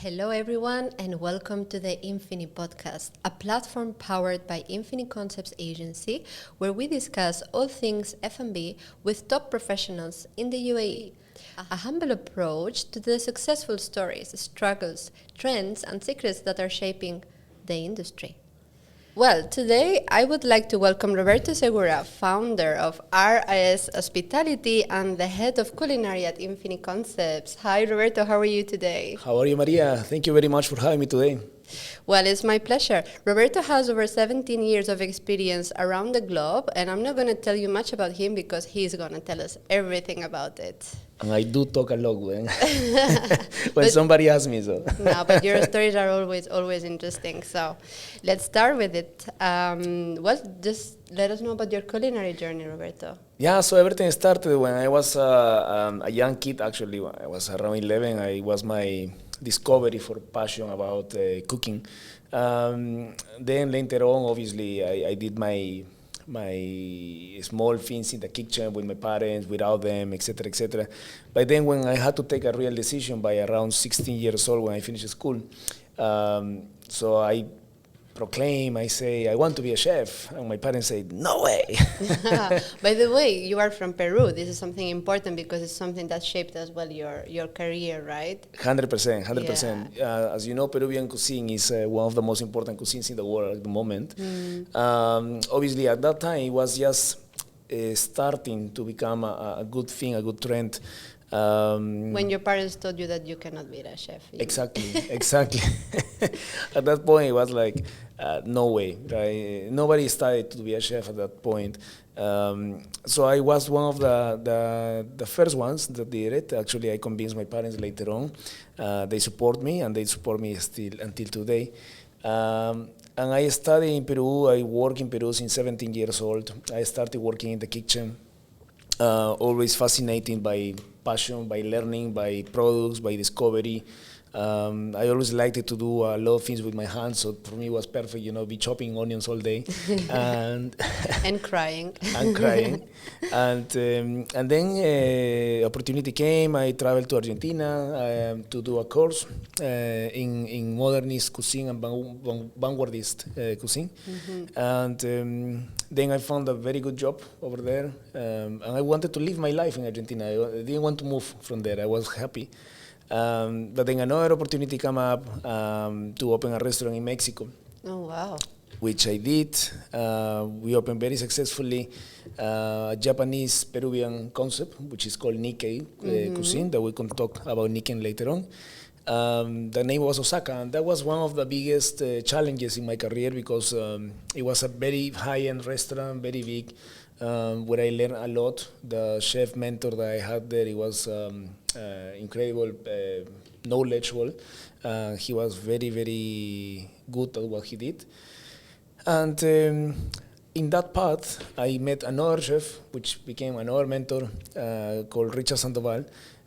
Hello everyone and welcome to the INFINI Podcast, a platform powered by INFINI Concept Agency where we discuss all things F&B with top professionals in the UAE. A humble approach to the successful stories, struggles, trends and secrets that are shaping the industry. Well, today I would like to welcome Roberto Segura, founder of RIS Hospitality and the Head of Culinary at INFINI Concepts. Hi Roberto, how are you today? How are you, Maria? Thank you very much for having me today. Well, it's my pleasure. Roberto has over 17 years of experience around the globe, and I'm not going to tell you much about him because he's going to tell us everything about it. And I do talk a lot when somebody asks me so. No, but your stories are always interesting. So let's start with it. Just let us know about your culinary journey, Roberto. Yeah, so everything started when I was a young kid, actually. When I was around 11. I was my discovery for passion about cooking. Then later on, obviously, I did my small things in the kitchen with my parents, without them, etc., etc. But then when I had to take a real decision by around 16 years old when I finished school, so I say, I want to be a chef. And my parents say, no way. By the way, you are from Peru. This is something important because it's something that shaped as well your career, right? 100%. Yeah. As you know, Peruvian cuisine is one of the most important cuisines in the world at the moment. Obviously, at that time, it was just starting to become a good thing, a good trend. When your parents told you that you cannot be a chef. Exactly. At that point, it was like, no way. Right? Nobody started to be a chef at that point. So I was one of the first ones that did it. Actually, I convinced my parents later on. They support me, and they support me still until today. And I studied in Peru. I work in Peru since 17 years old. I started working in the kitchen. Always fascinated by passion, by learning, by products, by discovery. I always liked to do a lot of things with my hands, so for me it was perfect, be chopping onions all day. And crying. And then opportunity came. I traveled to Argentina to do a course in modernist cuisine and vanguardist cuisine. And then I found a very good job over there. And I wanted to live my life in Argentina. I didn't want to move from there. I was happy. But then another opportunity came up to open a restaurant in Mexico. Oh, wow. Which I did. We opened very successfully a Japanese Peruvian concept, which is called Nikkei cuisine, that we can talk about Nikkei later on. The name was Osaka, and that was one of the biggest challenges in my career because it was a very high-end restaurant, very big, where I learned a lot. The chef mentor that I had there, he was incredible, knowledgeable. He was very, very good at what he did. And in that path, I met another chef, which became another mentor, called Richard Sandoval.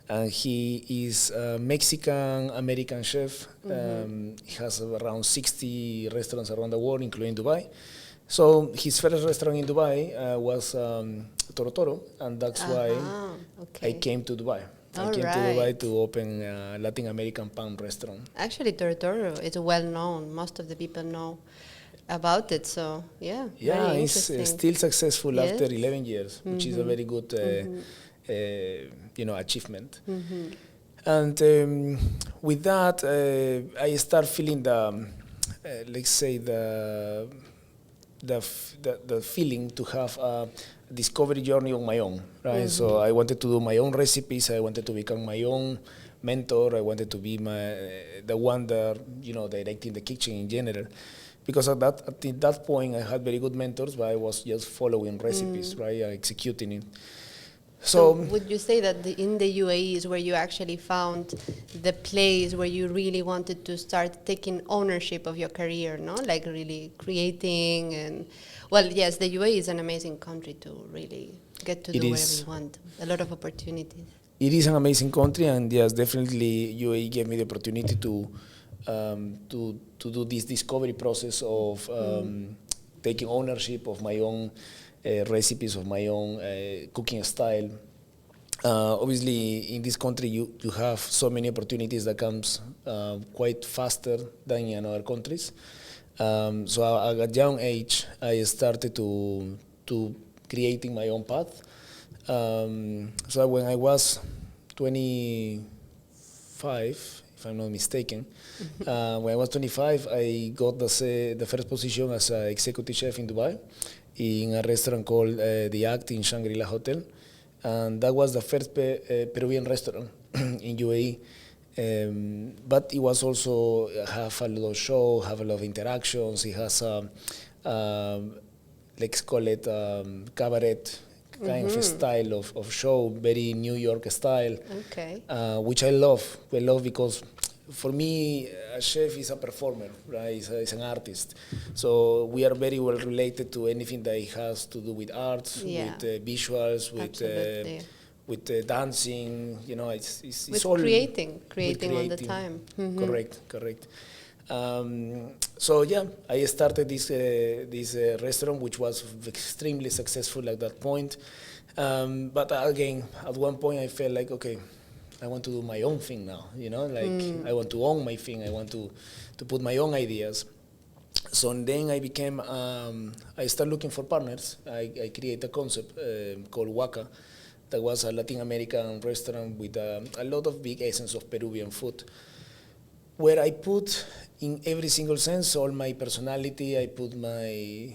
And he is a Mexican-American chef. He has around 60 restaurants around the world, including Dubai. So his first restaurant in Dubai was Toro, and that's why I came to Dubai. I came to Dubai to open a Latin American pan restaurant. Actually, Toro is well known. Most of the people know about it, so yeah. Yeah, it's still successful after 11 years, which is a very good achievement. And with that, I start feeling the feeling to have a discovery journey on my own, right? So I wanted to do my own recipes. I wanted to become my own mentor. I wanted to be the one that directing the kitchen in general. Because at that point, I had very good mentors, but I was just following recipes, right, executing it. So would you say that in the UAE is where you actually found the place where you really wanted to start taking ownership of your career, no? Like really creating and... Well, yes, the UAE is an amazing country to really get to do whatever you want. A lot of opportunities. It is an amazing country, and yes, definitely UAE gave me the opportunity to do this discovery process of taking ownership of my own recipes, of my own cooking style. Obviously, in this country, you have so many opportunities that comes quite faster than in other countries. So at a young age, I started to creating my own path. So when I was 25, if I'm not mistaken, when I was 25, I got the first position as an executive chef in Dubai in a restaurant called The Act in Shangri-La Hotel. And that was the first Peruvian restaurant in UAE. But it was also have a lot of show, have a lot of interactions. It has let's call it cabaret kind of style of show, very New York style, which I love. I love because for me, a chef is a performer, right? He's an artist. So we are very well related to anything that has to do with arts, with visuals, with dancing. You know, it's with all creating all the time. Correct. So yeah, I started this restaurant, which was extremely successful at that point. But again, at one point, I felt like, okay, I want to do my own thing now, you know, like I want to own my thing. I want to put my own ideas. So then I started looking for partners. I created a concept called Waka. That was a Latin American restaurant with a lot of big essence of Peruvian food, where I put in every single sense all my personality. I put my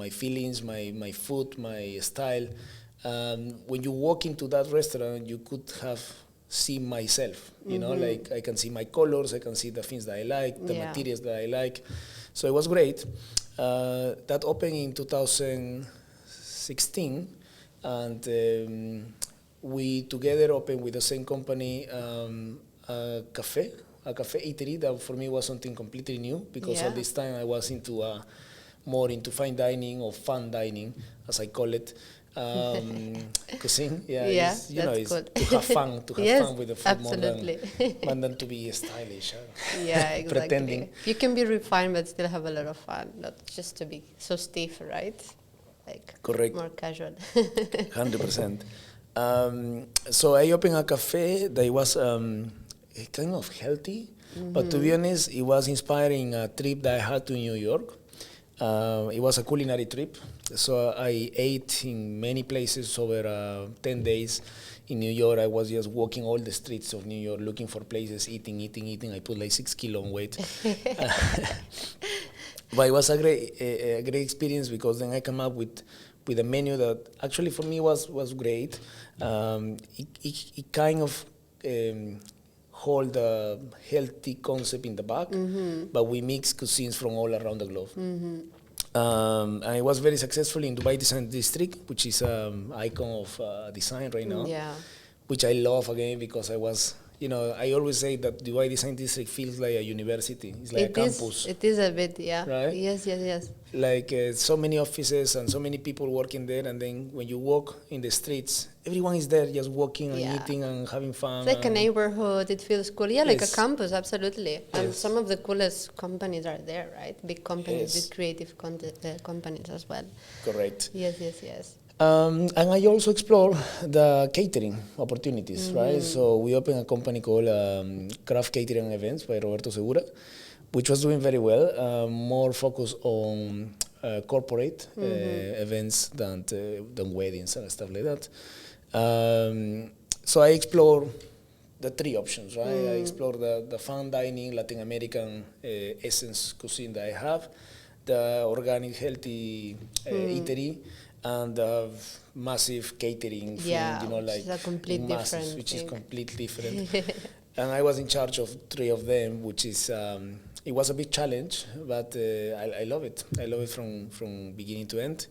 feelings, my food, my style. When you walk into that restaurant, you could have see myself, you know, like I can see my colors, I can see the things that I like, the materials that I like. So it was great. That opened in 2016, and we together opened with the same company a cafe eatery that for me was something completely new, because at this time I was more into fine dining or fun dining, as I call it. Cuisine, it's, you know, it's good. to have fun with the food, absolutely. more than to be stylish. Exactly. Pretending. You can be refined but still have a lot of fun, not just to be so stiff, right? Like correct. More casual. 100%. So I opened a cafe that was kind of healthy, but to be honest, it was inspiring a trip that I had to New York. It was a culinary trip, so I ate in many places over 10 days. In New York, I was just walking all the streets of New York, looking for places, eating. I put like 6 kilos on weight. But it was a great experience, because then I came up with a menu that actually for me was great. It kind of hold a healthy concept in the back, but we mix cuisines from all around the globe. And it was very successful in Dubai Design District, which is an icon of design right now, which I love again, because I was, you know, I always say that Dubai Design District feels like a university. It's like a campus. It is a bit, right? Yes. Like so many offices and so many people working there, and then when you walk in the streets, everyone is there just walking and eating and having fun. It's like a neighborhood. It feels cool. Yeah, like a campus, absolutely. And some of the coolest companies are there, right? Big companies, big creative companies as well. Correct. Yes. And I also explore the catering opportunities, right? So we opened a company called Craft Catering Events by Roberto Segura, which was doing very well, more focused on corporate events than weddings and stuff like that. So I explore the three options, right? I explore the fine dining, Latin American essence cuisine that I have, the organic, healthy eatery, and massive catering thing, you know, like masses, which is completely different. And I was in charge of 3 of them, which is it was a big challenge, but I love it. I love it from beginning to end,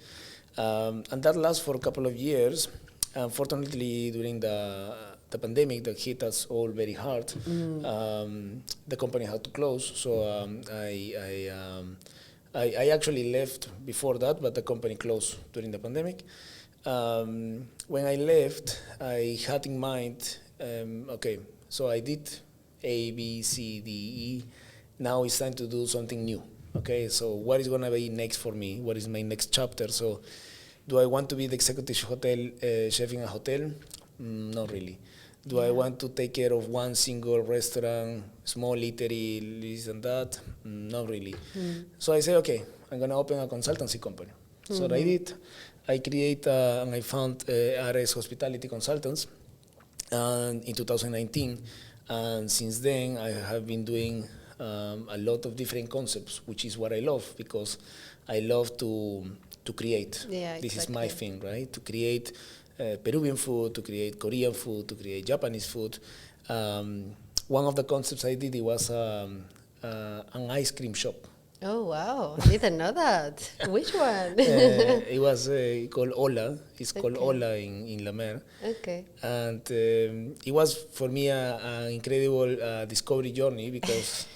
and that lasts for a couple of years. Unfortunately, during the pandemic that hit us all very hard, the company had to close. So I actually left before that, but the company closed during the pandemic. When I left, I had in mind, okay, so I did A, B, C, D, E. Now it's time to do something new. Okay, so what is going to be next for me? What is my next chapter? So do I want to be the executive hotel chef in a hotel? Not really. Do I want to take care of one single restaurant, small eatery, this and that? Not really. So I say, okay, I'm going to open a consultancy company. So what I did, I create and I found RS Hospitality Consultants in 2019. And since then, I have been doing a lot of different concepts, which is what I love, because I love to create. Yeah, this exactly. is my thing, right? To create Peruvian food, to create Korean food, to create Japanese food. One of the concepts I did, it was an ice cream shop. Oh, wow. I didn't know that. Which one? It was called Ola. It's called Okay. Ola in La Mer. Okay. And it was, for me, an incredible discovery journey, because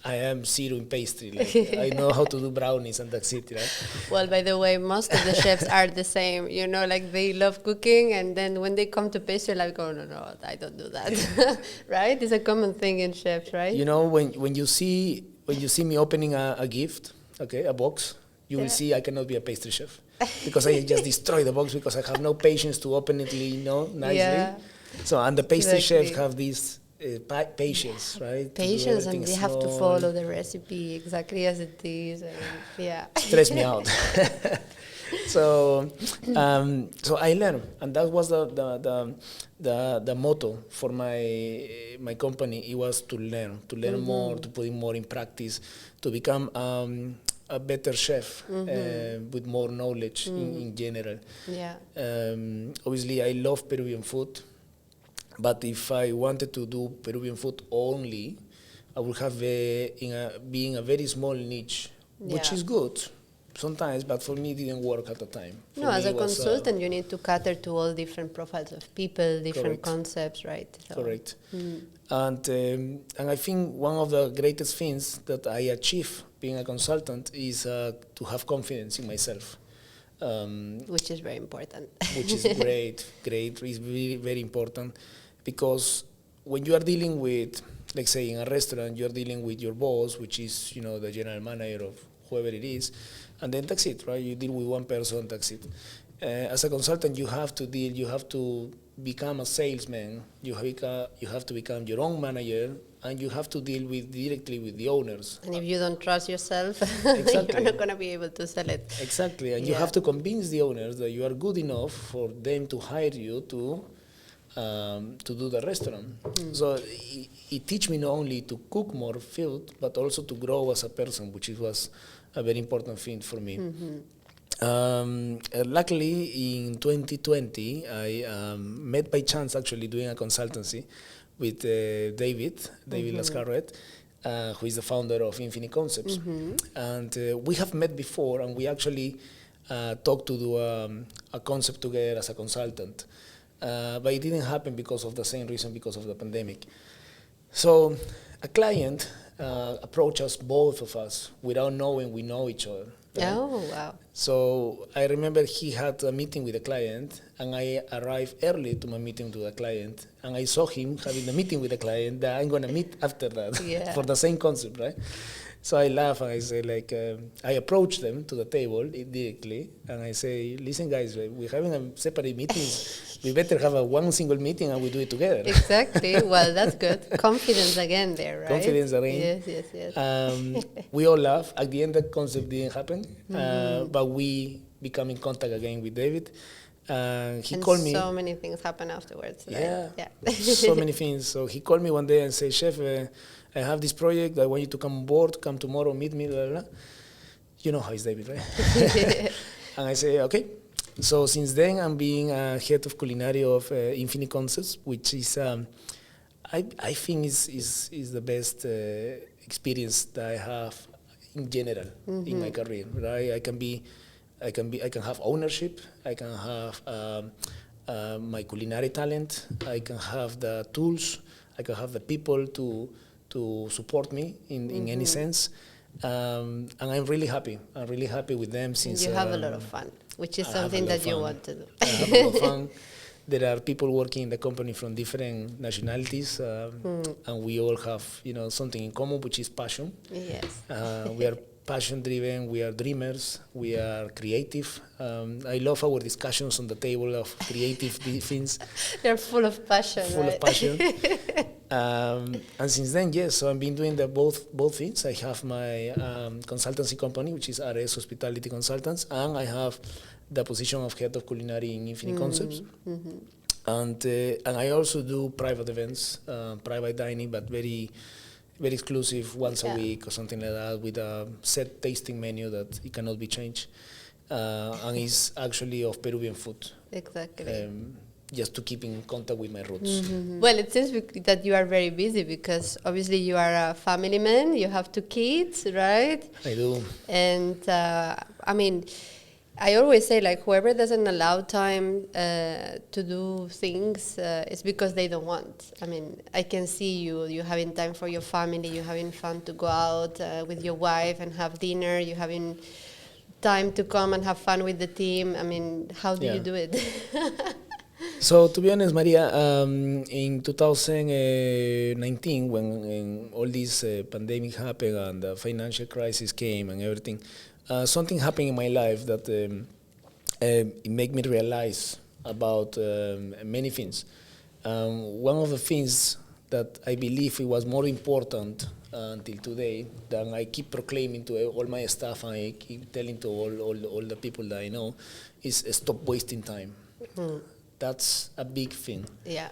I am zero in pastry. Like, I know how to do brownies, and that's it, right? Well, by the way, most of the chefs are the same. You know, like they love cooking, and then when they come to pastry, like, oh, no, I don't do that. Right? It's a common thing in chefs, right? You know, when you see me opening a gift, okay, a box, you will see I cannot be a pastry chef, because I just destroy the box, because I have no patience to open it, nicely. Yeah. So, and the pastry Exactly. chefs have this patience, right? Patience, and they have to small. follow the recipe exactly as it is. And yeah. Stress me out. So I learned, and that was the motto for my company. It was to learn more, to put it more in practice, to become a better chef with more knowledge in general. Yeah. Obviously, I love Peruvian food, but if I wanted to do Peruvian food only, I would have being a very small niche, which Yeah. is good sometimes, but for me it didn't work at the time. For No, me as a it was, consultant, you need to cater to all different profiles of people, different Correct. concepts, right? So, correct. And I think one of the greatest things that I achieve being a consultant is to have confidence in myself. Which is very important. Which is great. It's very, very important, because when you are dealing with, like say in a restaurant, you are dealing with your boss, which is, the general manager of whoever it is, and then that's it, right? You deal with one person, that's it. As a consultant, you have to become a salesman, you have to become your own manager, and you have to deal directly with the owners. And if you don't trust yourself, Exactly. you're not going to be able to sell it. Exactly, and you Yeah. have to convince the owners that you are good enough for them to hire you to do the restaurant. So it teach me not only to cook more food, but also to grow as a person, which was a very important thing for me. Luckily, in 2020, I met by chance, actually, doing a consultancy with David Lascarret, who is the founder of INFINI Concepts. And we have met before, and we actually talked to do a concept together as a consultant. But it didn't happen because of the same reason, because of the pandemic. So a client approached us, both of us, without knowing we know each other. Right? Oh, wow. So I remember he had a meeting with a client, and I arrived early to my meeting with the client, and I saw him having a meeting with the client that I'm going to meet after that Yeah. for the same concept, right? So I laugh and I say, I approach them to the table directly, and I say, listen, guys, we're having a separate meetings. We better have one single meeting and we do it together. Exactly. Well, that's good. Confidence again there, right? Confidence again. Yes. We all laugh. At the end, the concept didn't happen, but we become in contact again with David. He And called me. so many things happen afterwards. Right? Yeah. So many things. So he called me one day and said, Chef, I have this project. I want you to come on board. Come tomorrow, meet me, blah, blah, blah. You know how it's David, right? And I say, okay. So since then, I'm being head of culinary of INFINI Concepts, which is, I think is the best experience that I have in general in my career. Right? I can have ownership. I can have my culinary talent. I can have the tools. I can have the people to support me in any sense. And I'm really happy. I'm really happy with them since you have a lot of fun, which is I have a something lot of that you fun. want to do. I have a lot of fun. There are people working in the company from different nationalities, and we all have something in common, which is passion. Yes. We are passion-driven. We are dreamers. We are creative. I love our discussions on the table of creative things. They're full of passion. Full right? of passion. And since then, yes. So I've been doing both things. I have my consultancy company, which is RS Hospitality Consultants, and I have the position of Head of Culinary in INFINI Concepts. And I also do private events, private dining, but very exclusive, once a week or something like that, with a set tasting menu that it cannot be changed. And it's actually of Peruvian food. Exactly. Just to keep in contact with my roots. Well, it seems that you are very busy because obviously you are a family man, you have 2 kids, right? I do. And I mean, I always say, like, whoever doesn't allow time to do things is because they don't want. I mean, I can see you having time for your family, you having fun to go out with your wife and have dinner, you having time to come and have fun with the team. I mean, how do you do it? So, to be honest, Maria, in 2019, when all this pandemic happened and the financial crisis came and everything, something happened in my life that it made me realize about many things. One of the things that I believe it was more important until today, than I keep proclaiming to all my staff and I keep telling to all the people that I know, is stop wasting time. That's a big thing. Yeah.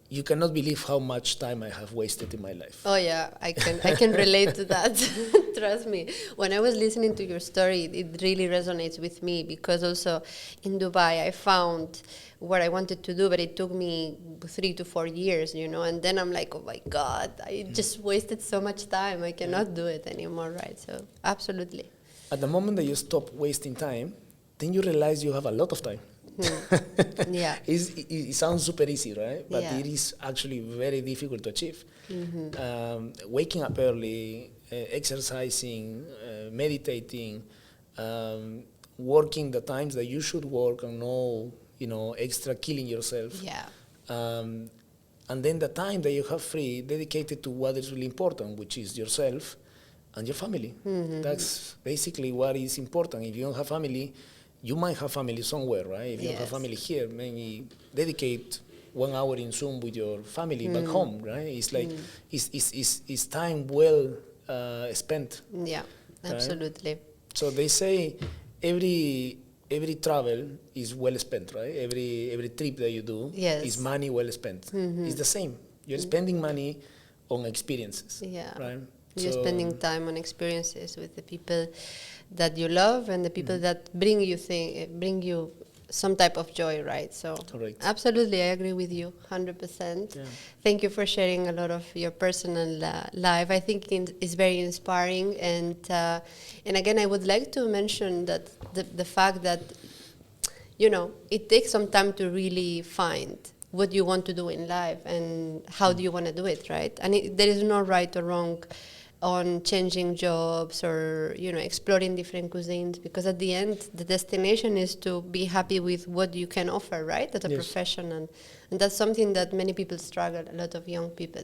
You cannot believe how much time I have wasted in my life. Oh yeah, I can relate to that. Trust me. When I was listening to your story, it really resonates with me because also in Dubai I found what I wanted to do, but it took me 3 to 4 years, you know. And then I'm like, oh my God, I just wasted so much time. I cannot do it anymore, right? So absolutely. At the moment that you stop wasting time, then you realize you have a lot of time. Yeah. It sounds super easy, right? But it is actually very difficult to achieve. Waking up early, exercising, meditating, working the times that you should work and no, extra killing yourself. Yeah. And then the time that you have free dedicated to what is really important, which is yourself and your family. That's basically what is important. If you don't have family, you might have family somewhere, right? If you don't have family here, maybe dedicate 1 hour in Zoom with your family back home, right? It's like, it's time well spent. Yeah, absolutely. Right? So they say every travel is well spent, right? Every trip that you do is money well spent. It's the same. You're spending money on experiences, right? You're spending time on experiences with the people that you love and the people that bring you some type of joy, right? So correct. Absolutely, I agree with you 100%. Thank you for sharing a lot of your personal life. I think it's very inspiring, and again, I would like to mention that the fact that it takes some time to really find what you want to do in life and how do you want to do it, right? And there is no right or wrong on changing jobs or exploring different cuisines, because at the end the destination is to be happy with what you can offer, right, as a professional, and that's something that many people struggle, a lot of young people.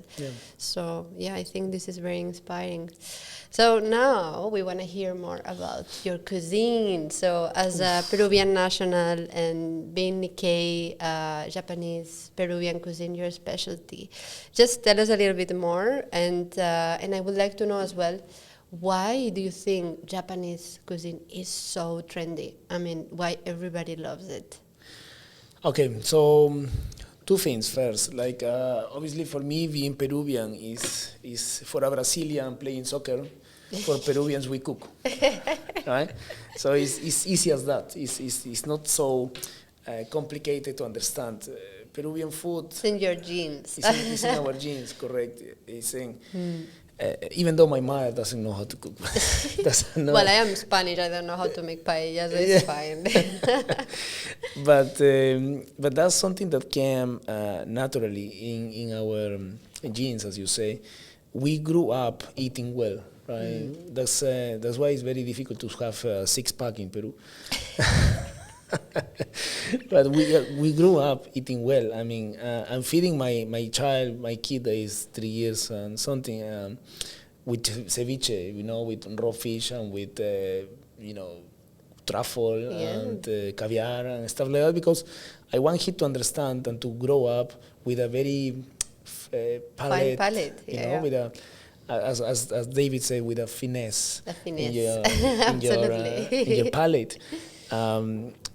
So I think this is very inspiring. So now we want to hear more about your cuisine. So as a Peruvian national and being Nikkei, Japanese, Peruvian cuisine, your specialty. Just tell us a little bit more, and I would like to know as well, why do you think Japanese cuisine is so trendy? I mean, why everybody loves it? Okay, so 2 things. First, like obviously for me, being Peruvian is for a Brazilian playing soccer. For Peruvians, we cook, right? So it's easy as that. It's not so complicated to understand. Peruvian food. It's in your genes. It's in our genes, correct. It's in, even though my mother doesn't know how to cook. Well, I am Spanish. I don't know how to make paella, so it's fine. But that's something that came naturally in our genes, as you say. We grew up eating well. Right, that's why it's very difficult to have a 6-pack in Peru. But we grew up eating well. I mean, I'm feeding my kid that is 3 years and something. with ceviche, with raw fish and with truffle and caviar and stuff like that, because I want him to understand and to grow up with a very palate, fine palate, with a, as David said, with a finesse, in your palate,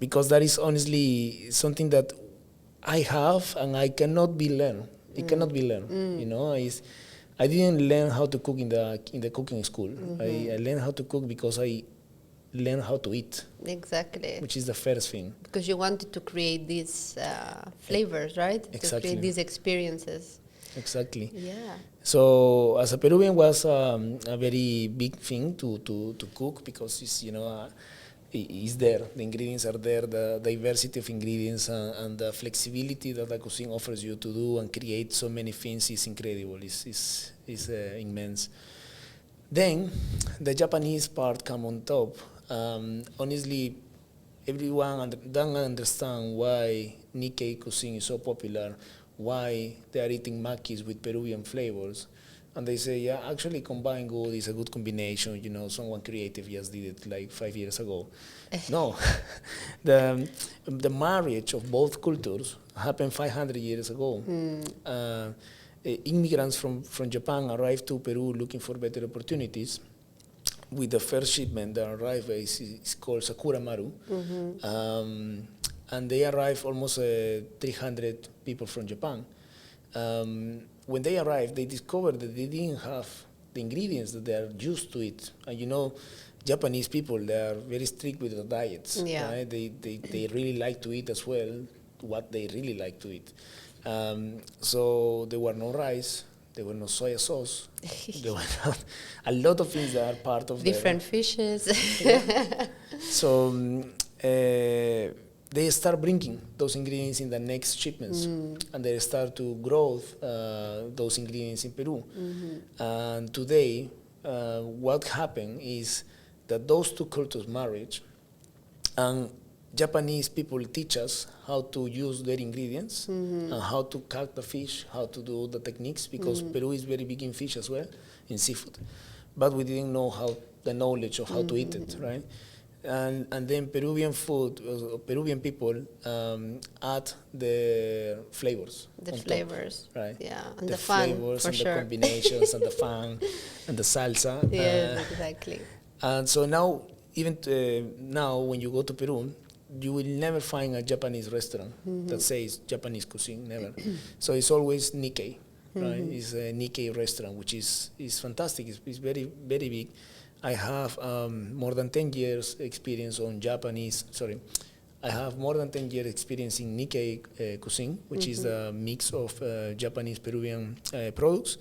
because that is honestly something that I have and I cannot be learned. It cannot be learned. I didn't learn how to cook in the cooking school. I learned how to cook because I learned how to eat. Exactly. Which is the first thing. Because you wanted to create these flavors, right? Exactly. To create these experiences. Exactly. Yeah. So as a Peruvian was a very big thing to cook, because it's it's there. The ingredients are there. The diversity of ingredients and the flexibility that the cuisine offers you to do and create so many things is incredible. It's immense. Then the Japanese part come on top. Honestly, everyone don't understand why Nikkei cuisine is so popular, why they are eating makis with Peruvian flavors. And they say, yeah, actually combined good is a good combination. Someone creative just did it like 5 years ago. No, the marriage of both cultures happened 500 years ago. Immigrants from Japan arrived to Peru looking for better opportunities. With the first shipment that arrived is called Sakura Maru. And they arrived almost 300 people from Japan. When they arrived, they discovered that they didn't have the ingredients that they are used to it. And Japanese people, they are very strict with their diets. Yeah. Right? They really like to eat as well what they really like to eat. So there were no rice, there were no soy sauce, there were not a lot of things that are part of different fishes. So they start bringing those ingredients in the next shipments, and they start to grow those ingredients in Peru. And today, what happened is that those two cultures marriage, and Japanese people teach us how to use their ingredients and how to cut the fish, how to do the techniques, because Peru is very big in fish as well, in seafood. But we didn't know the knowledge of how to eat it, right? And then Peruvian food, Peruvian people add the flavors. The flavors, top, right? Yeah, and the fun, flavors for and sure. the combinations and the fun and the salsa. Yes, exactly. And so now, even now, when you go to Peru, you will never find a Japanese restaurant that says Japanese cuisine, never. So it's always Nikkei, right? It's a Nikkei restaurant, which is fantastic. It's very, very big. I have more than 10 years experience on Japanese, I have more than 10 years experience in Nikkei cuisine, which is a mix of Japanese Peruvian products.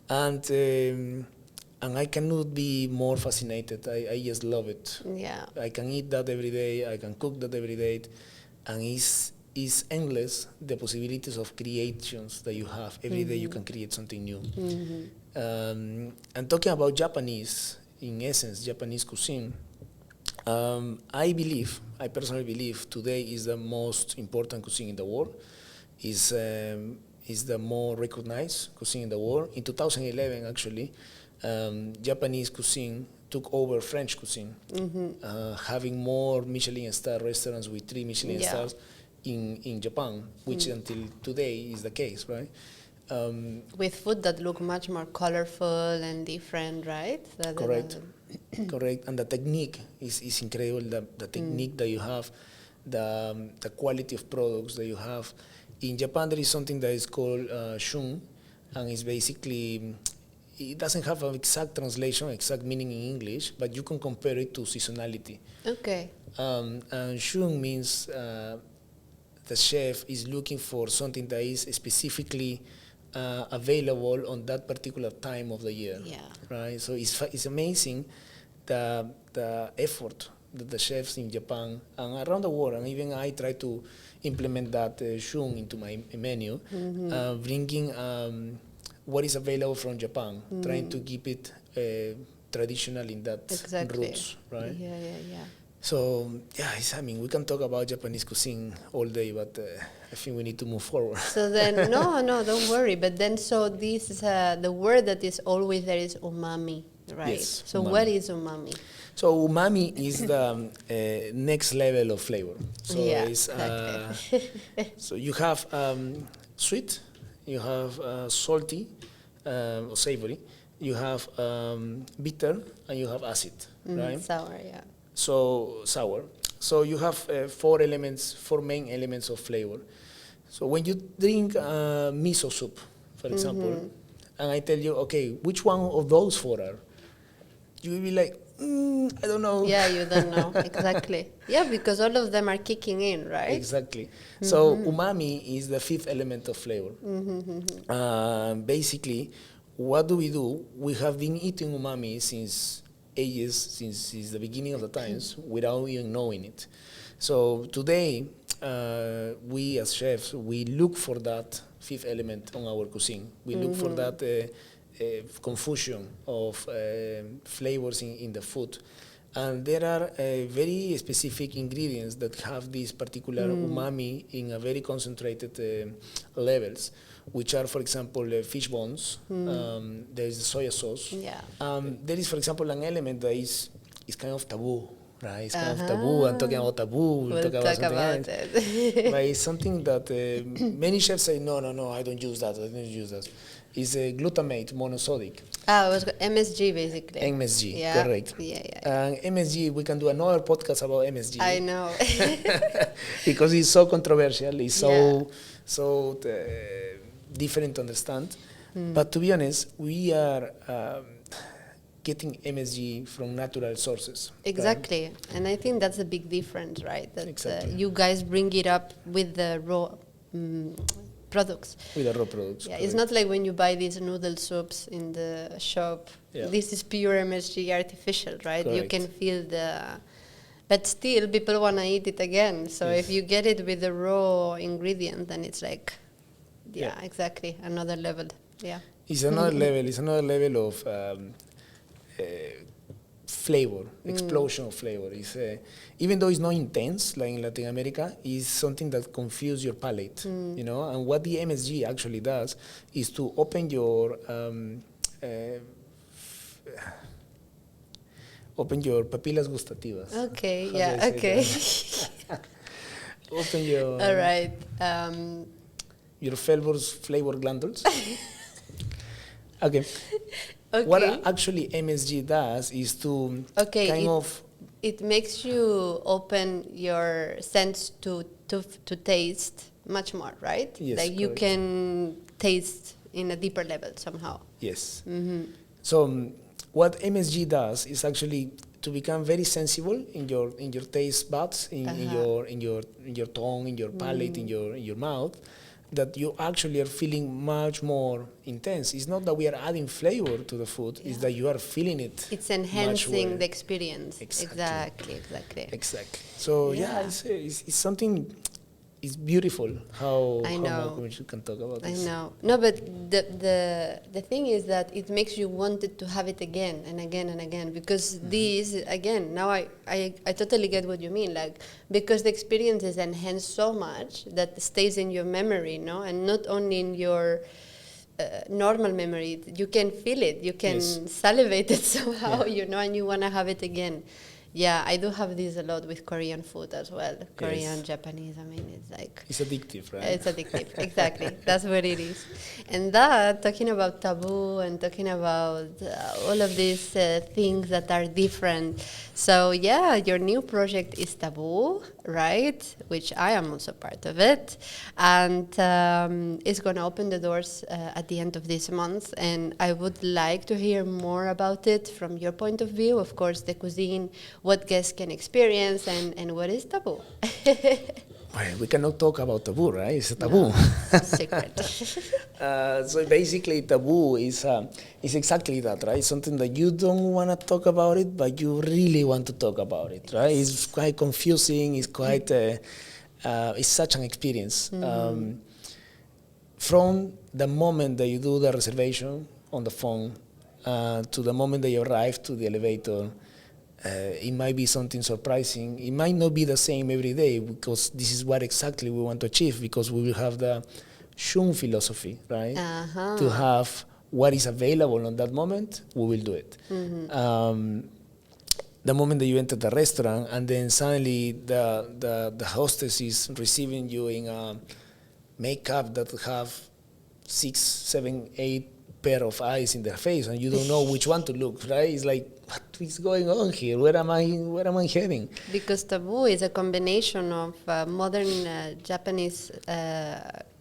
And I cannot be more fascinated. I just love it. Yeah. I can eat that every day. I can cook that every day. And it's endless, the possibilities of creations that you have. Every day you can create something new. And talking about Japanese, in essence, Japanese cuisine, I personally believe today is the most important cuisine in the world. Is the more recognized cuisine in the world. In 2011, actually, Japanese cuisine took over French cuisine, having more Michelin star restaurants with 3 Michelin stars in Japan, which until today is the case, right? With food that look much more colorful and different, right? Correct. Correct. And the technique is incredible. The technique that you have, the quality of products that you have. In Japan, there is something that is called shun, and it's basically, it doesn't have an exact translation, exact meaning in English, but you can compare it to seasonality. Okay. And shun means the chef is looking for something that is specifically available on that particular time of the year. Yeah. Right. So it's amazing the effort that the chefs in Japan and around the world, and even I try to implement that shun into my menu, bringing what is available from Japan, trying to keep it traditional in that roots, right? Yeah. So yeah, we can talk about Japanese cuisine all day, but I think we need to move forward. So then, no, don't worry. But then, so this is the word that is always there is umami, right? Yes, So umami. what is umami? So umami is the next level of flavor. So Yeah, it's, exactly. so you have sweet, you have salty or savory, you have bitter, and you have acid, right? Sour, yeah. So sour. So you have four main elements of flavor. So when you drink miso soup, for example, and I tell you, okay, which one of those four are? You will be like, I don't know. Yeah, you don't know. Exactly. Yeah, because all of them are kicking in, right? Exactly. So umami is the fifth element of flavor. Basically, what do? We have been eating umami since ages, since the beginning of the times, without even knowing it. So today, we as chefs, we look for that fifth element on our cuisine. We look for that confusion of flavors in the food. And there are very specific ingredients that have this particular umami in a very concentrated levels, which are, for example, fish bones. There is soya sauce. Yeah. There is, for example, an element that is kind of taboo, right? It's kind of taboo. I'm talking about taboo. We'll talk about something else. it. But it's something that many chefs say, no, I don't use that. I don't use that. It's a glutamate monosodic. It was MSG basically. MSG, Yeah. correct. Yeah. And MSG, we can do another podcast about MSG. I know. Because it's so controversial. It's so different to understand. But to be honest, we are getting MSG from natural sources. Exactly. Right? And I think that's a big difference, right? That Exactly. you guys bring it up with the raw products. With the raw products. Yeah, it's not like when you buy these noodle soups in the shop. Yeah. This is pure MSG artificial, right? You Correct. can feel but still people want to eat it again. So Yes. if you get it with the raw ingredient, then it's like, Yeah. exactly, another level. Yeah. It's another level. It's another level of flavor, explosion of flavor. It's, even though it's not intense like in Latin America, it's something that confuses your palate, you know. And what the MSG actually does is to open your papillas gustativas. Okay, How do yeah, I say okay. that? Open your All right. your flavor glandules. Okay. Okay. What actually MSG does is to kind of it makes you open your sense to taste much more, right? Yes, like you correct. can taste in a deeper level somehow. Yes. So what MSG does is actually to become very sensible in your taste buds, in your tongue, in your palate, in your mouth, that you actually are feeling much more intense. It's not that we are adding flavor to the food, it's that you are feeling it. It's much enhancing well. the experience. Exactly. Exactly. So Yeah. it's something. It's beautiful how much you can talk about this. I know. No, but the thing is that it makes you want it to have it again and again and again, because these, again, now I totally get what you mean, like, because the experience is enhanced so much that it stays in your memory, no? And not only in your normal memory, you can feel it, you can salivate it somehow, you know, and you want to have it again. Yeah, I do have this a lot with Korean food as well. Korean, Japanese, I mean, it's like... It's addictive, right? It's addictive, exactly. That's what it is. And that, talking about taboo and talking about all of these things that are different. So, yeah, your new project is Taboo, right? Which I am also part of it. And it's going to open the doors at the end of this month. And I would like to hear more about it from your point of view. Of course, the cuisine, what guests can experience, and what is taboo. Well, we cannot talk about taboo, right? It's a taboo. No, secret. So basically, taboo is exactly that, right? Something that you don't want to talk about it, but you really want to talk about it, right? It's quite confusing. It's quite, it's such an experience. From the moment that you do the reservation on the phone to the moment that you arrive to the elevator, it might be something surprising. It might not be the same every day because this is what exactly we want to achieve, because we will have the Shun philosophy, right? To have what is available on that moment, we will do it. The moment that you enter the restaurant and then suddenly the hostess is receiving you in a makeup that have 6, 7, 8 pair of eyes in their face, and you don't know which one to look, right? It's like, what is going on here? Where am I heading? Because taboo is a combination of modern Japanese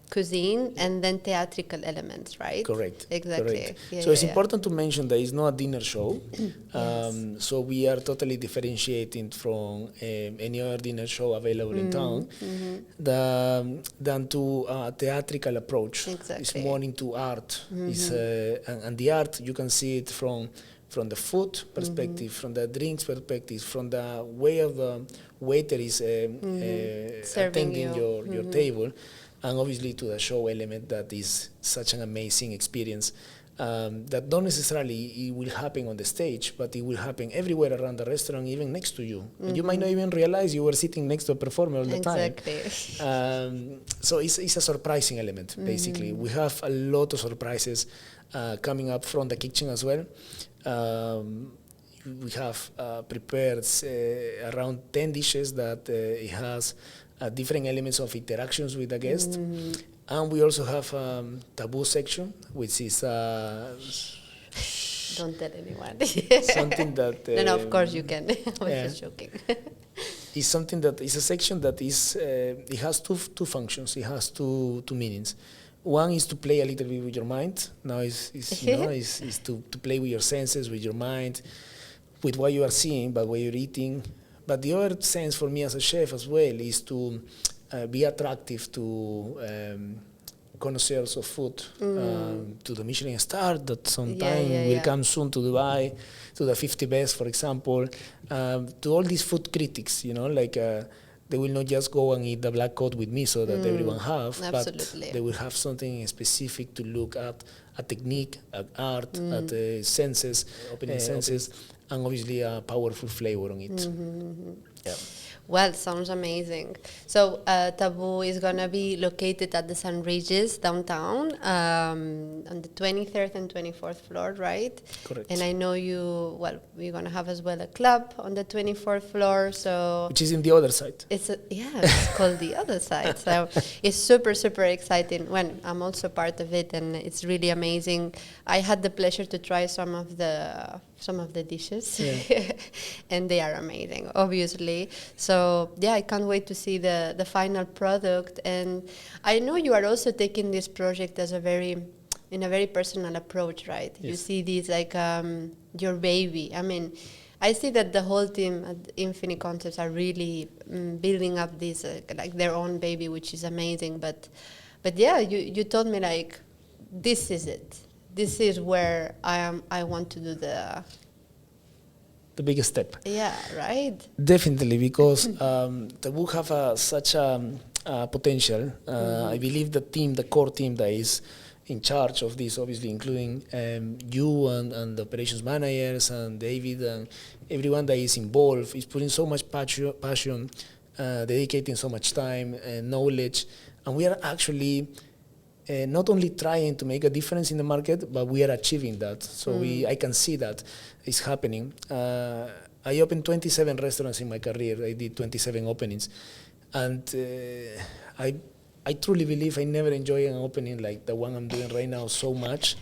cuisine and then theatrical elements, right? Correct. Exactly. Correct. Yeah, so it's important to mention that it's not a dinner show. Yes. So we are totally differentiating from any other dinner show available in town than to a theatrical approach. Exactly. It's more into art. And the art, you can see it from the food perspective, from the drinks perspective, from the way of the waiter is attending your table, and obviously to the show element that is such an amazing experience that not necessarily it will happen on the stage, but it will happen everywhere around the restaurant, even next to you. You might not even realize you were sitting next to a performer all the time. So it's a surprising element, basically. We have a lot of surprises coming up from the kitchen as well. We have prepared around 10 dishes that it has different elements of interactions with the guest. And we also have taboo section, which is don't tell anyone. something that no, of course you can. I was just joking. It's something that is a section that is it has two functions. It has two meanings. One is to play a little bit with your mind. Now is to play with your senses, with your mind, with what you are seeing, but what you're eating. But the other sense for me as a chef as well is to be attractive to connoisseurs of food, to the Michelin star that sometime will come soon to Dubai, to the 50 best, for example, to all these food critics, they will not just go and eat the black cod with miso that everyone have, absolutely. But they will have something specific to look at technique, at art, at senses, opening senses, and obviously a powerful flavor on it. Yeah. Well, sounds amazing. So Taboo is going to be located at the San Regis downtown on the 23rd and 24th floor, right? Correct. And I know we're going to have as well a club on the 24th floor. So which is in the other side. It's called the other side. So it's super, super exciting. I'm also part of it, and it's really amazing. I had the pleasure to try some of the dishes, and they are amazing, obviously. So I can't wait to see the final product. And I know you are also taking this project as in a very personal approach, right? Yes. You see this like your baby. I mean, I see that the whole team at INFINI Concepts are really building up this like their own baby, which is amazing. But you told me like, this is it. This is where I want to do the biggest step. Yeah, right? Definitely, because the book have such a potential. I believe the core team that is in charge of this, obviously including you and the operations managers and David and everyone that is involved, is putting so much passion, dedicating so much time and knowledge. And we are actually not only trying to make a difference in the market, but we are achieving that. So I can see that it's happening. I opened 27 restaurants in my career. I did 27 openings. And I truly believe I never enjoy an opening like the one I'm doing right now so much.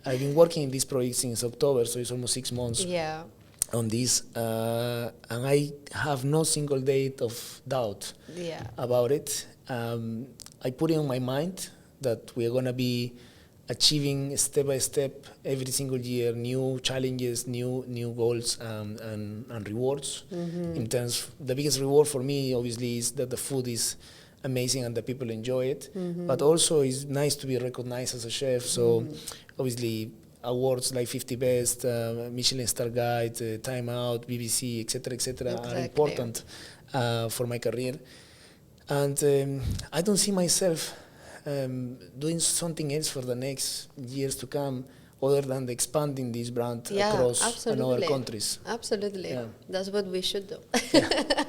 I've been working in this project since October, so it's almost 6 months on this. And I have no single day of doubt about it. I put it on my mind that we're going to be achieving step by step every single year new challenges, new goals, and rewards. In terms, the biggest reward for me obviously is that the food is amazing and the people enjoy it, but also it's nice to be recognized as a chef. So obviously awards like 50 Best, Michelin Star Guide, Time Out, BBC, etc. are important for my career. And I don't see myself doing something else for the next years to come other than expanding this brand across another countries. Absolutely. Yeah. That's what we should do. Yeah.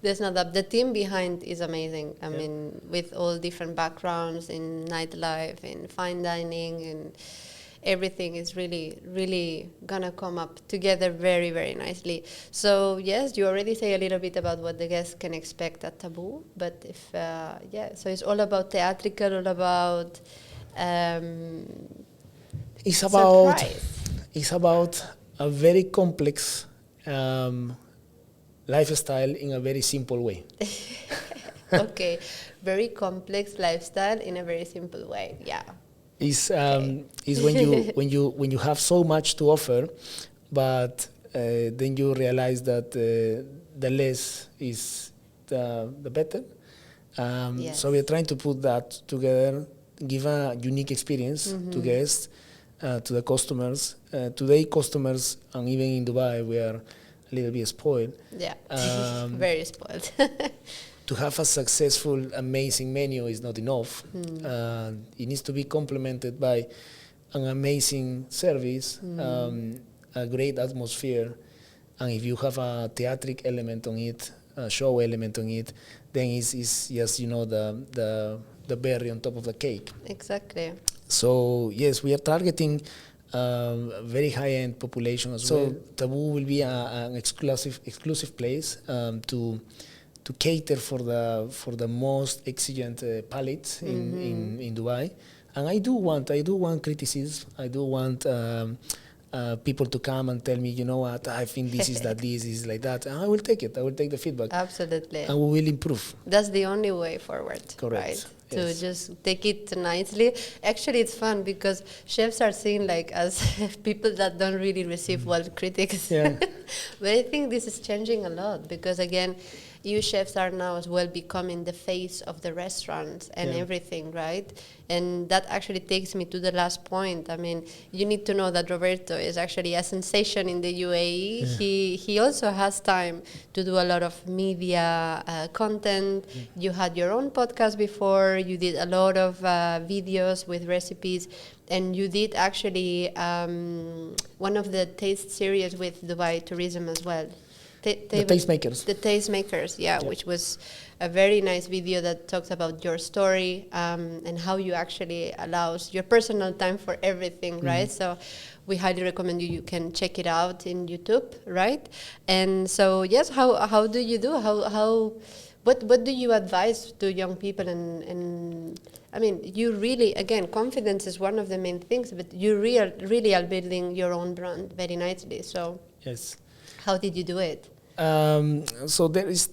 There's no doubt. The team behind is amazing. I mean, with all different backgrounds in nightlife, in fine dining, and everything is really, really gonna come up together very, very nicely. So yes, you already say a little bit about what the guests can expect at Taboo, but if so it's all about theatrical, all about it's about a very complex lifestyle in a very simple way. Okay, very complex lifestyle in a very simple way. Yeah. Is when you have so much to offer, but then you realize that the less is the better. So we're trying to put that together, give a unique experience to guests, to the customers. Today, customers, and even in Dubai, we are a little bit spoiled. Yeah, very spoiled. To have a successful, amazing menu is not enough. It needs to be complemented by an amazing service, a great atmosphere, and if you have a theatric element on it, a show element on it, then it's just the berry on top of the cake. Exactly. So yes, we are targeting very high-end population as well. Taboo will be an exclusive place to cater for the most exigent palates in Dubai, and I do want criticism. I do want people to come and tell me, you know what, I think this is that, this is like that. And I will take it. I will take the feedback. Absolutely. And we will improve. That's the only way forward. Correct. Right? To just take it nicely. Actually, it's fun because chefs are seen like as people that don't really receive well critics. Yeah. But I think this is changing a lot because, again, you chefs are now as well becoming the face of the restaurants and everything, right? And that actually takes me to the last point. I mean, you need to know that Roberto is actually a sensation in the UAE. Yeah. He also has time to do a lot of media content. You had your own podcast before. You did a lot of videos with recipes. And you did actually one of the taste series with Dubai Tourism as well. The Tastemakers. The Tastemakers, which was a very nice video that talks about your story and how you actually allows your personal time for everything, right? So we highly recommend you can check it out in YouTube, right? And so, yes, how do you do? What do you advise to young people? And I mean, you really, again, confidence is one of the main things, but you really are building your own brand very nicely. So yes. How did you do it? So there is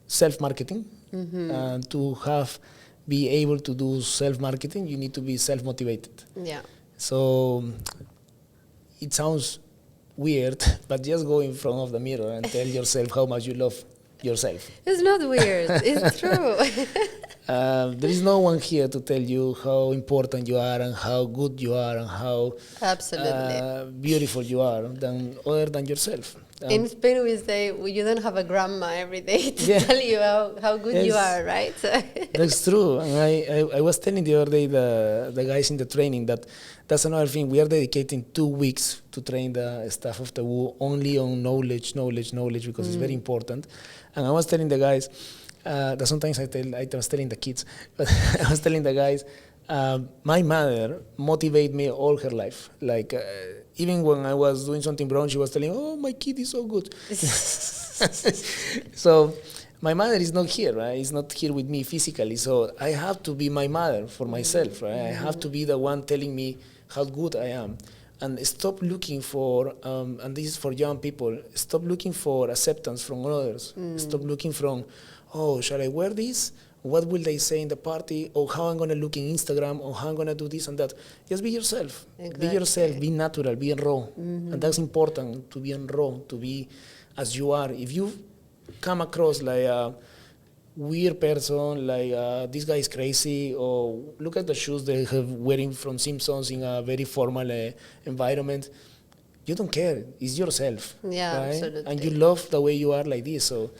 self-marketing. To be able to do self-marketing, you need to be self-motivated. Yeah. So it sounds weird, but just go in front of the mirror and tell yourself how much you love yourself. It's not weird. It's true. There is no one here to tell you how important you are and how good you are and how beautiful you are other than yourself. In Spain we say you don't have a grandma every day to tell you how good you are, right? That's true. And I was telling the other day the guys in the training that's another thing. We are dedicating 2 weeks to train the staff of Taboo only on knowledge because it's very important. And I was telling the guys that sometimes I was telling the kids, but I was telling the guys, my mother motivated me all her life. Like even when I was doing something wrong, she was telling, "Oh, my kid is so good." So my mother is not here, right? It's not here with me physically. So I have to be my mother for myself, right? I have to be the one telling me how good I am. And stop looking for, and this is for young people, stop looking for acceptance from others. Stop looking from, oh, shall I wear this? What will they say in the party? Or how I'm going to look in Instagram? Or how I'm going to do this and that? Just be yourself. Exactly. Be yourself. Be natural. Be raw. And that's important, to be raw, to be as you are. If you come across like a weird person, like this guy is crazy, or look at the shoes they have wearing from Simpsons in a very formal environment, you don't care. It's yourself. Yeah, right? Absolutely. And you love the way you are like this. So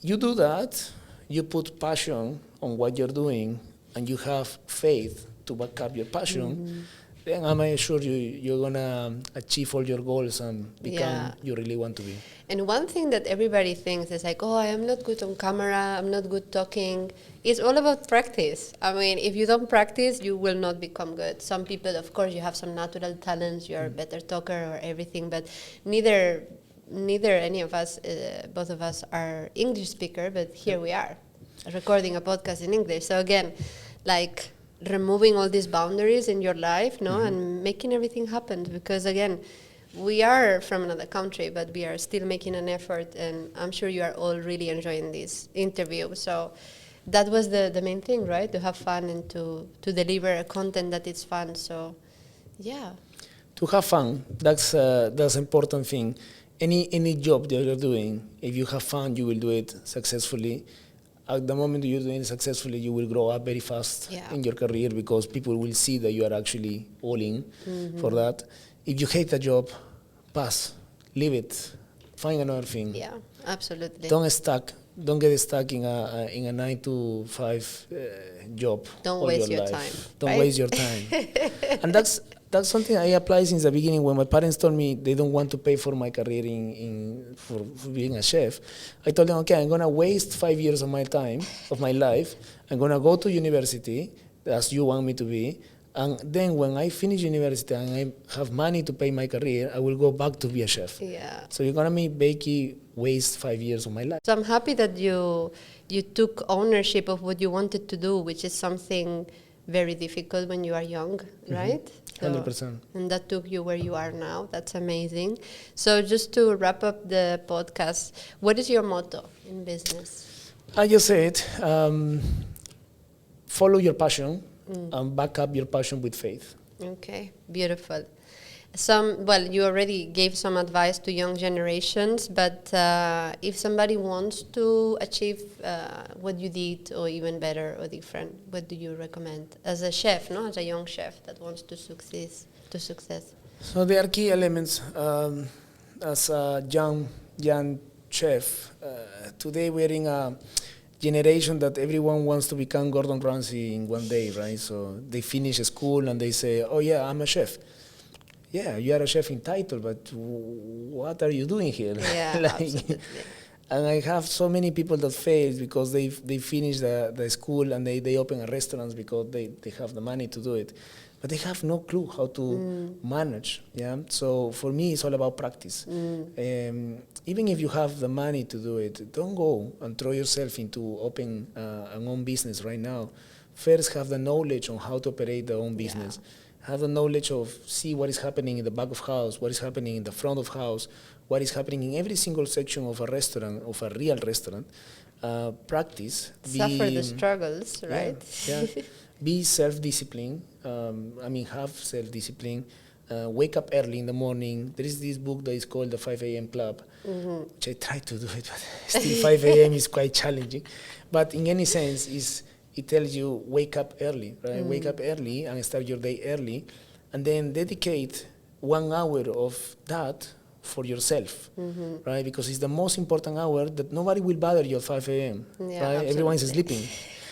you do that, you put passion on what you're doing, and you have faith to back up your passion, then I'm sure you're gonna achieve all your goals and become you really want to be. And one thing that everybody thinks is like, oh, I am not good on camera, I'm not good talking. It's all about practice. I mean, if you don't practice, you will not become good. Some people, of course, you have some natural talents, you're a better talker or everything, but neither any of us, both of us are English speaker, but here we are, recording a podcast in English. So again, like removing all these boundaries in your life, and making everything happen. Because again, we are from another country, but we are still making an effort, and I'm sure you are all really enjoying this interview. So that was the main thing, right? To have fun and to deliver a content that is fun. So, yeah. To have fun, that's an important thing. Any job that you're doing, if you have fun, you will do it successfully. At the moment you're doing it successfully, you will grow up very fast in your career because people will see that you are actually all in for that. If you hate a job, pass, leave it, find another thing. Yeah, absolutely. Don't get stuck in a 9 to 5 job. Don't waste your time. Don't waste your time. And that's something I applied since the beginning. When my parents told me they don't want to pay for my career for being a chef, I told them, okay, I'm gonna waste 5 years of my time, of my life. I'm gonna go to university, as you want me to be. And then when I finish university and I have money to pay my career, I will go back to be a chef. Yeah. So you're gonna make Becky waste 5 years of my life. So I'm happy that you took ownership of what you wanted to do, which is something very difficult when you are young, right? 100%. And that took you where you are now. That's amazing. So just to wrap up the podcast, what is your motto in business? I just said, follow your passion and back up your passion with faith. Okay, beautiful. You already gave some advice to young generations, but if somebody wants to achieve what you did or even better or different, what do you recommend as a chef, as a young chef that wants to success? So there are key elements as a young chef. Today we're in a generation that everyone wants to become Gordon Ramsay in one day, right? So they finish school and they say, oh yeah, I'm a chef. Yeah, you are a chef in title, but what are you doing here? Yeah, absolutely. And I have so many people that fail because they finish the school and they open a restaurant because they have the money to do it. But they have no clue how to manage. Yeah. So for me, it's all about practice. Even if you have the money to do it, don't go and throw yourself into open an own business right now. First, have the knowledge on how to operate the own business. Yeah. Have the knowledge of see what is happening in the back of house, what is happening in the front of house, what is happening in every single section of a restaurant, of a real restaurant. Practice. Suffer the struggles, right? Yeah. Be self-disciplined. Have self-discipline. Wake up early in the morning. There is this book that is called the 5 a.m. Club, which I try to do it, but still 5 a.m. is quite challenging. But in any sense, it tells you wake up early, right? Wake up early and start your day early, and then dedicate 1 hour of that for yourself, right? Because it's the most important hour that nobody will bother you at 5 a.m., right? Everyone is sleeping.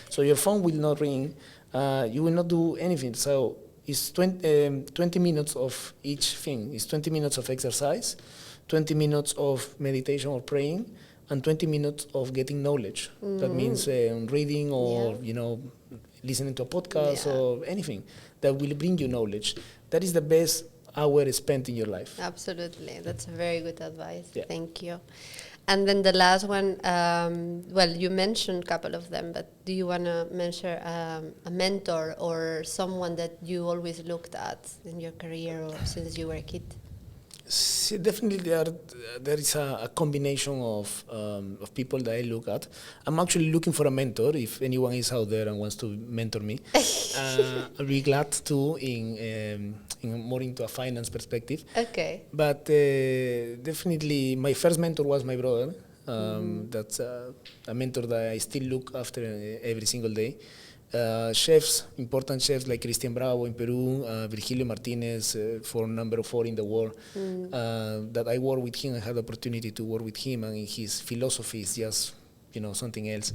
So your phone will not ring. You will not do anything. So it's 20 minutes of each thing. It's 20 minutes of exercise, 20 minutes of meditation or praying, and 20 minutes of getting knowledge. That means reading or listening to a podcast or anything that will bring you knowledge. That is the best hour spent in your life. Absolutely. That's very good advice. Yeah. Thank you. And then the last one, you mentioned a couple of them, but do you want to mention a mentor or someone that you always looked at in your career or since you were a kid? See, definitely there is a combination of people that I look at. I'm actually looking for a mentor. If anyone is out there and wants to mentor me, I'll be glad to in more into a finance perspective. Okay. But definitely my first mentor was my brother. That's a mentor that I still look after every single day. Important chefs like Cristian Bravo in Peru, Virgilio Martinez for number 4 in the world. That I work with him, I had the opportunity to work with him, and his philosophy is just something else.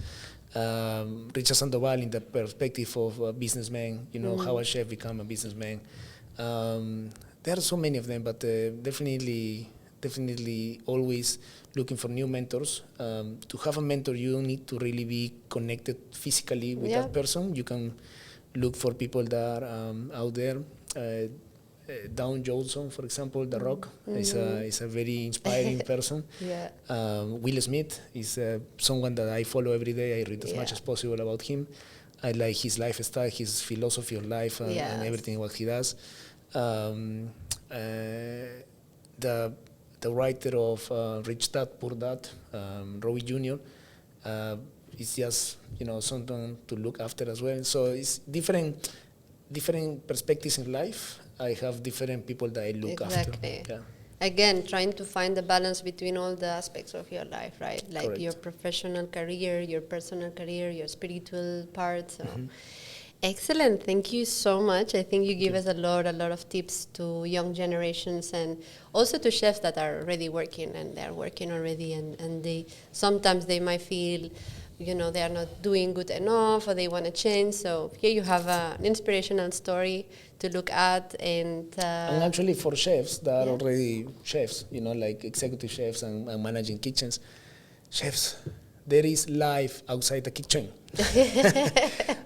Richard Sandoval in the perspective of a businessman, how a chef become a businessman. There are so many of them, but definitely always looking for new mentors. To have a mentor, you don't need to really be connected physically with that person. You can look for people that are out there. Down Johnson, for example, The Rock, is a very inspiring person. Will Smith is someone that I follow every day. I read as much as possible about him. I like his lifestyle, his philosophy of life, and everything what he does. The writer of Rich Dad Poor Dad, Robbie Jr., is just something to look after as well. So it's different perspectives in life. I have different people that I look after. Yeah. Again, trying to find the balance between all the aspects of your life, right? Like Correct. Your professional career, your personal career, your spiritual part. So. Excellent. Thank you so much. I think you give us a lot of tips to young generations and also to chefs that are already working and they're working already and sometimes they might feel they are not doing good enough or they want to change. So here you have an inspirational story to look at. And actually for chefs that are already chefs, like executive chefs and managing kitchens, chefs, there is life outside the kitchen.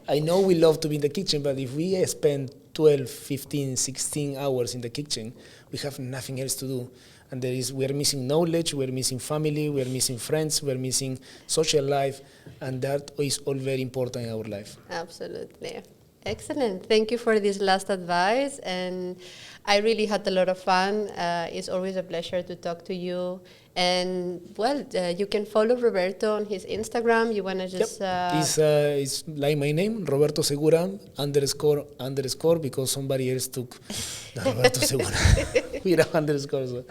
I know we love to be in the kitchen, but if we spend 12, 15, 16 hours in the kitchen, we have nothing else to do. And we are missing knowledge, we are missing family, we are missing friends, we are missing social life, and that is all very important in our life. Absolutely. Excellent. Thank you for this last advice, and I really had a lot of fun. It's always a pleasure to talk to you. And you can follow Roberto on his Instagram. You want to just... It's like my name, Roberto Segura, __, because somebody else took the Roberto Segura without underscore. So.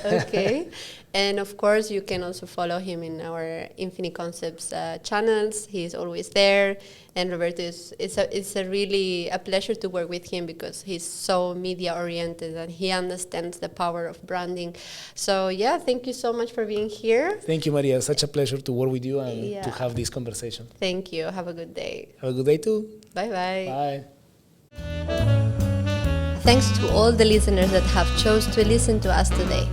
Okay. And of course, you can also follow him in our INFINI Concepts channels. He's always there. And Roberto, it's really a pleasure to work with him because he's so media oriented and he understands the power of branding. So thank you so much for being here. Thank you, Maria. Such a pleasure to work with you and to have this conversation. Thank you. Have a good day. Have a good day too. Bye-bye. Bye. Thanks to all the listeners that have chose to listen to us today.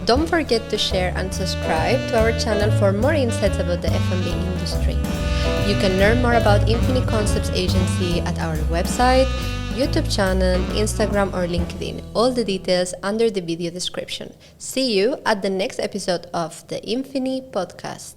Don't forget to share and subscribe to our channel for more insights about the F&B industry. You can learn more about INFINI Concepts Agency at our website, YouTube channel, Instagram or LinkedIn. All the details under the video description. See you at the next episode of the INFINI Podcast.